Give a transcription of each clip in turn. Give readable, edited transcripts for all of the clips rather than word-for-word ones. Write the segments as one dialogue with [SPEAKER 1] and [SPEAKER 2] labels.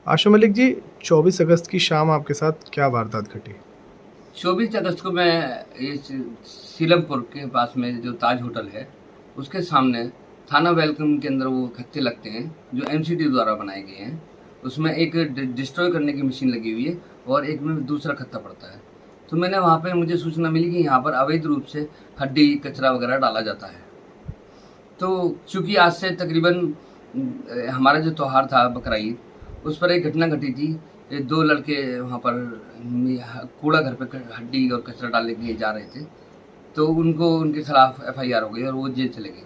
[SPEAKER 1] आशा मलिक जी, 24 अगस्त की शाम आपके साथ क्या वारदात घटी?
[SPEAKER 2] 24 अगस्त को मैं इस सीलमपुर के पास में जो ताज होटल है, उसके सामने थाना वेलकम के अंदर वो खत्ते लगते हैं, जो एमसीडी द्वारा बनाए गए हैं। उसमें एक डिस्ट्रॉय करने की मशीन लगी हुई है और एक में दूसरा खत्ता पड़ता है। तो मैंने वहाँ पे मुझे सूचना मिली कि यहाँ पर अवैध रूप से हड्डी, कचरा वगैरह डाला जाता है। तो चूँकि आज से तकरीबन हमारा जो त्योहार था बकरा ईद, उस पर एक घटना घटी थी। ये 2 लड़के वहाँ पर कूड़ा घर पे हड्डी और कचरा डालने के लिए जा रहे थे, तो उनको उनके खिलाफ एफआईआर हो गई और वो जेल चले गए।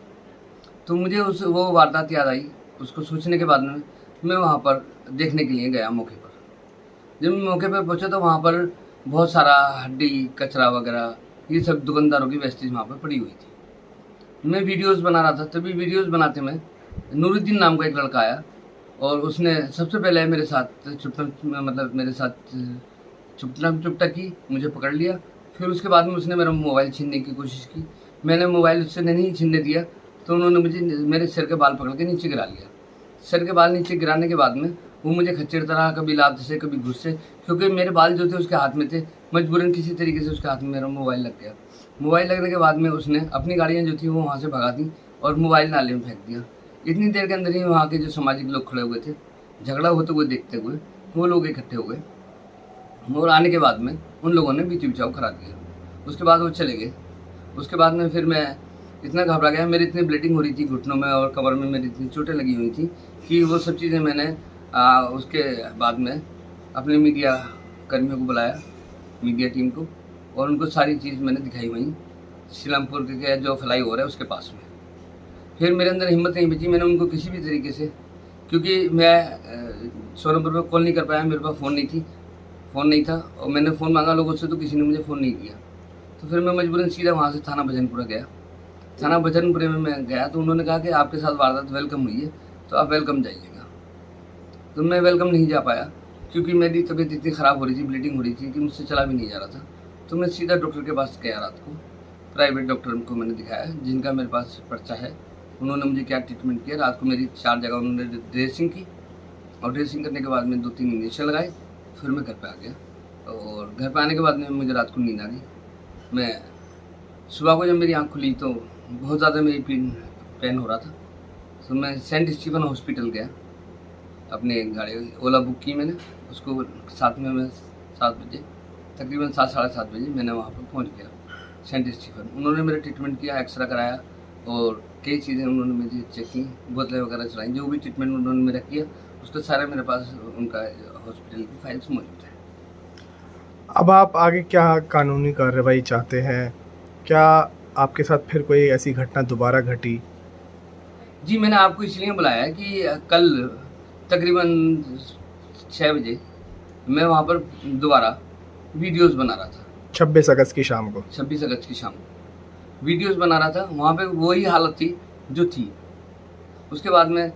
[SPEAKER 2] तो मुझे उस वो वारदात याद आई। उसको सोचने के बाद में मैं वहाँ पर देखने के लिए गया मौके पर। जब मैं मौके पर पहुँचा तो वहाँ पर बहुत सारा हड्डी, कचरा वगैरह ये सब दुकानदारों की वेस्टेज वहाँ पर पड़ी हुई थी। मैं वीडियोज़ बना रहा था, तभी वीडियोज़ बनाते में नूरुद्दीन नाम का एक लड़का आया और उसने सबसे पहले मेरे साथ चुपटा की, मुझे पकड़ लिया। फिर उसके बाद में उसने मेरा मोबाइल छीनने की कोशिश की। मैंने मोबाइल उससे नहीं छीनने दिया, तो उन्होंने मुझे मेरे सिर के बाल पकड़ के नीचे गिरा लिया। सिर के बाल नीचे गिराने के बाद में वो मुझे खच्चरता रहा, कभी लात से, कभी घूस से, क्योंकि मेरे बाल जो थे उसके हाथ में थे। मजबूरन किसी तरीके से उसके हाथ में मेरा मोबाइल लग गया। मोबाइल लगने के बाद में उसने अपनी गाड़ियाँ जो थी वो वहाँ से भगा दी और मोबाइल नाले में फेंक दिया। इतनी देर के अंदर ही वहाँ के जो सामाजिक लोग खड़े हुए थे, झगड़ा होते हुए देखते हुए, वो लोग इकट्ठे हो गए और आने के बाद में उन लोगों ने बीच बचाव करा दिया। उसके बाद वो चले गए। उसके बाद में फिर मैं इतना घबरा गया, मेरी इतनी ब्लीडिंग हो रही थी घुटनों में और कमर में, मेरी इतनी चोटें लगी हुई थी कि वो सब चीज़ें मैंने उसके बाद में अपने मीडिया कर्मियों को बुलाया, मीडिया टीम को, और उनको सारी चीज़ मैंने दिखाई वहीं सीलमपुर के जो फ्लाई ओवर है उसके पास में। फिर मेरे अंदर हिम्मत नहीं बची, मैंने उनको किसी भी तरीके से, क्योंकि मैं 100 नंबर पर कॉल नहीं कर पाया, मेरे पास फ़ोन नहीं था और मैंने फ़ोन मांगा लोगों से तो किसी ने मुझे फ़ोन नहीं किया। तो फिर मैं मजबूरन सीधा वहाँ से थाना भजनपुरा गया। थाना भजनपुरे में मैं गया तो उन्होंने कहा कि आपके साथ वारदात वेलकम हुई है, तो आप वेलकम जाइएगा। तो मैं वेलकम नहीं जा पाया, क्योंकि मेरी तबीयत इतनी ख़राब हो रही थी, ब्लीडिंग हो रही थी कि मुझसे चला भी नहीं जा रहा था। तो मैं सीधा डॉक्टर के पास गया रात को। प्राइवेट डॉक्टर को मैंने दिखाया, जिनका मेरे पास पर्चा है। उन्होंने मुझे क्या ट्रीटमेंट किया, रात को मेरी 4 जगह उन्होंने ड्रेसिंग की और ड्रेसिंग करने के बाद में 2-3 इंजेक्शन लगाए। फिर मैं घर पे आ गया और घर पे आने के बाद में मुझे रात को नींद आ गई। मैं सुबह को जब मेरी आँख खुली तो बहुत ज़्यादा मेरी पेन हो रहा था। तो मैं सेंट स्टीफन हॉस्पिटल गया, अपनी गाड़ी ओला बुक की मैंने। उसको साथ में मैं 7 बजे, तकरीबन 7 साढ़े 7 बजे मैंने वहाँ पर पहुँच गया सेंट स्टीफन। उन्होंने मेरा ट्रीटमेंट किया, एक्सरा कराया और कई चीज़ें उन्होंने मुझे चेक की, बोतलें वगैरह चलाई। जो भी ट्रीटमेंट उन्होंने मेरा किया उसका सारा मेरे पास उनका हॉस्पिटल की फाइल्स मौजूद है।
[SPEAKER 1] अब आप आगे क्या कानूनी कार्रवाई चाहते हैं? क्या आपके साथ फिर कोई ऐसी घटना दोबारा घटी?
[SPEAKER 2] जी, मैंने आपको इसलिए बुलाया है कि कल तकरीबन 6 बजे मैं वहाँ पर दोबारा वीडियोज़ बना रहा था।
[SPEAKER 1] 26 अगस्त की शाम को?
[SPEAKER 2] 26 अगस्त की शाम को वीडियोज़ बना रहा था, वहाँ पे वही हालत थी जो थी। उसके बाद में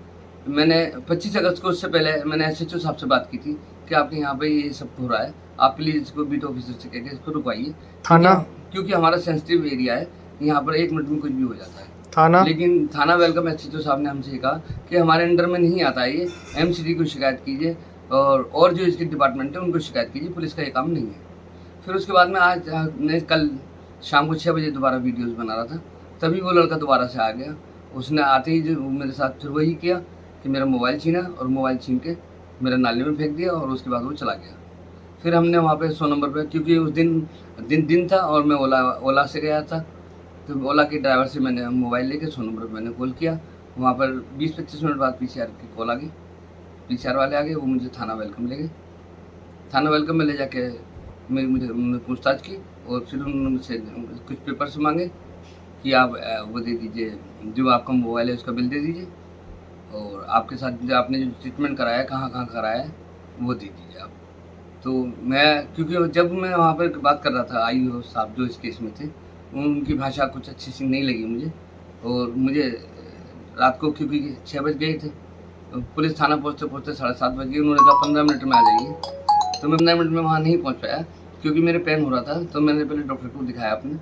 [SPEAKER 2] मैंने 25 अगस्त को, उससे पहले मैंने एसएचओ साहब से बात की थी कि आपके यहाँ पे ये सब हो रहा है, आप प्लीज़ इसको बीट ऑफिसर से कह के इसको रुकवाइए,
[SPEAKER 1] थाना?
[SPEAKER 2] क्योंकि हमारा सेंसिटिव एरिया है, यहाँ पर 1 मिनट में कुछ भी हो जाता है।
[SPEAKER 1] थाना?
[SPEAKER 2] लेकिन थाना वेलकम एसएचओ साहब ने हमसे कहा कि हमारे अंडर में नहीं आता है ये, एमसीडी को शिकायत कीजिए और जो इसकी डिपार्टमेंट है उनको शिकायत कीजिए, पुलिस का ये काम नहीं है। फिर उसके बाद में आज मैं कल शाम को 6 बजे दोबारा वीडियोज़ बना रहा था, तभी वो लड़का दोबारा से आ गया। उसने आते ही जो मेरे साथ फिर वही किया कि मेरा मोबाइल छीना और मोबाइल छीन के मेरा नाले में फेंक दिया और उसके बाद वो चला गया। फिर हमने वहाँ पे 100 नंबर पे, क्योंकि उस दिन था और मैं ओला से गया था, तो ओला के ड्राइवर से मैंने मोबाइल लेके 100 नंबर पर मैंने कॉल किया। वहाँ पर 20-25 मिनट बाद पीसीआर की कॉल आ गई, पीसीआर वाले आ गए, वो मुझे थाना वेलकम ले गए। थाना वेलकम में ले जाके मुझे उन्होंने पूछताछ की और फिर उन्होंने मुझसे कुछ पेपर्स मांगे कि आप वो दे दीजिए, जो आपका मोबाइल है उसका बिल दे दीजिए और आपके साथ जो आपने जो ट्रीटमेंट कराया है, कहाँ कराया है, वो दे दीजिए आप। तो मैं, क्योंकि जब मैं वहाँ पर बात कर रहा था आईओ साहब जो इस केस में थे, उनकी भाषा कुछ अच्छी सी नहीं लगी मुझे और मुझे रात को, क्योंकि 6 बज गए थे, तो पुलिस थाना पहुँचते 7:30 बज गए। उन्होंने कहा 15 मिनट में आ जाइए, तो मैं 15 मिनट में वहाँ नहीं पहुँच पाया क्योंकि मेरे पेन हो रहा था। तो मैंने पहले डॉक्टर को दिखाया अपने,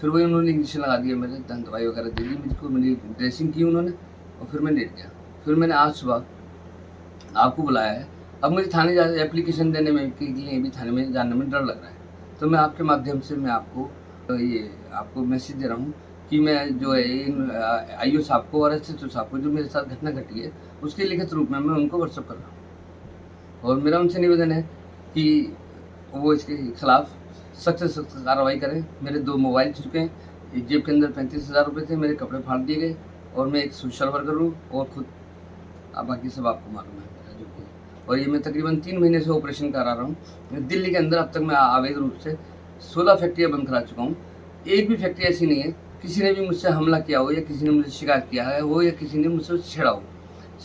[SPEAKER 2] फिर वही उन्होंने इंजेक्शन लगा दिया, मेरे दवाई वगैरह दे दी मुझको, मेरी ड्रेसिंग की उन्होंने और फिर मैं लेट गया। फिर मैंने आज सुबह आपको बुलाया है अब मुझे थाने जा एप्लीकेशन देने में के लिए भी थाने में जाने में डर लग रहा है। तो मैं आपके माध्यम से मैं आपको मैसेज दे रहा हूँ कि मैं जो है इन आईओ साहब को और एसएचओ साहब को जो मेरे साथ घटना घटी है उसके लिखित रूप में मैं उनको व्हाट्सअप कर रहा हूँ। और मेरा उनसे निवेदन है कि वो इसके खिलाफ सख्त से सख्त कार्रवाई करें। मेरे 2 मोबाइल चुके हैं, एक जेब के अंदर 35,000 रुपये थे, मेरे कपड़े फाड़ दिए गए और मैं एक सोशल वर्कर हूँ और खुद बाकी सब आपको मालूम है मेरा जो भी है। और ये मैं तकरीबन 3 महीने से ऑपरेशन करा रहा हूँ। दिल्ली के अंदर अब तक मैं अवैध रूप से 16 फैक्ट्रियाँ बंद करा चुका हूँ। एक भी फैक्ट्री ऐसी नहीं है किसी ने भी मुझसे हमला किया हो या किसी ने मुझे शिकायत किया है हो या किसी ने मुझसे छेड़ा हो।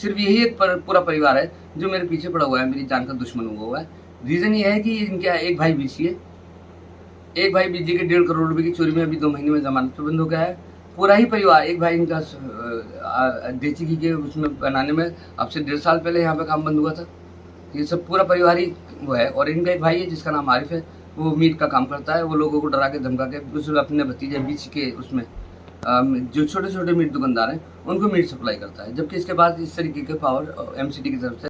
[SPEAKER 2] सिर्फ यही एक पूरा परिवार है जो मेरे पीछे पड़ा हुआ है, मेरी जान का दुश्मन हुआ है। रीज़न ये है कि इनका एक भाई बीसी है, एक भाई बिजली के 1.5 करोड़ रुपए की चोरी में अभी 2 महीने में जमानत पर बंद हो गया है। पूरा ही परिवार, एक भाई इनका देसी घी के उसमें बनाने में अब से 1.5 साल पहले यहाँ पे काम बंद हुआ था। ये सब पूरा परिवार ही वो है। और इनका एक भाई है जिसका नाम आरिफ है, वो मीट का काम करता है। वो लोगों को डरा के धमका के उस अपने भतीजे बीच के उसमें जो छोटे छोटे मीट दुकानदार हैं उनको मीट सप्लाई करता है। जबकि इसके बाद इस तरीके के पावर एमसीडी की तरफ से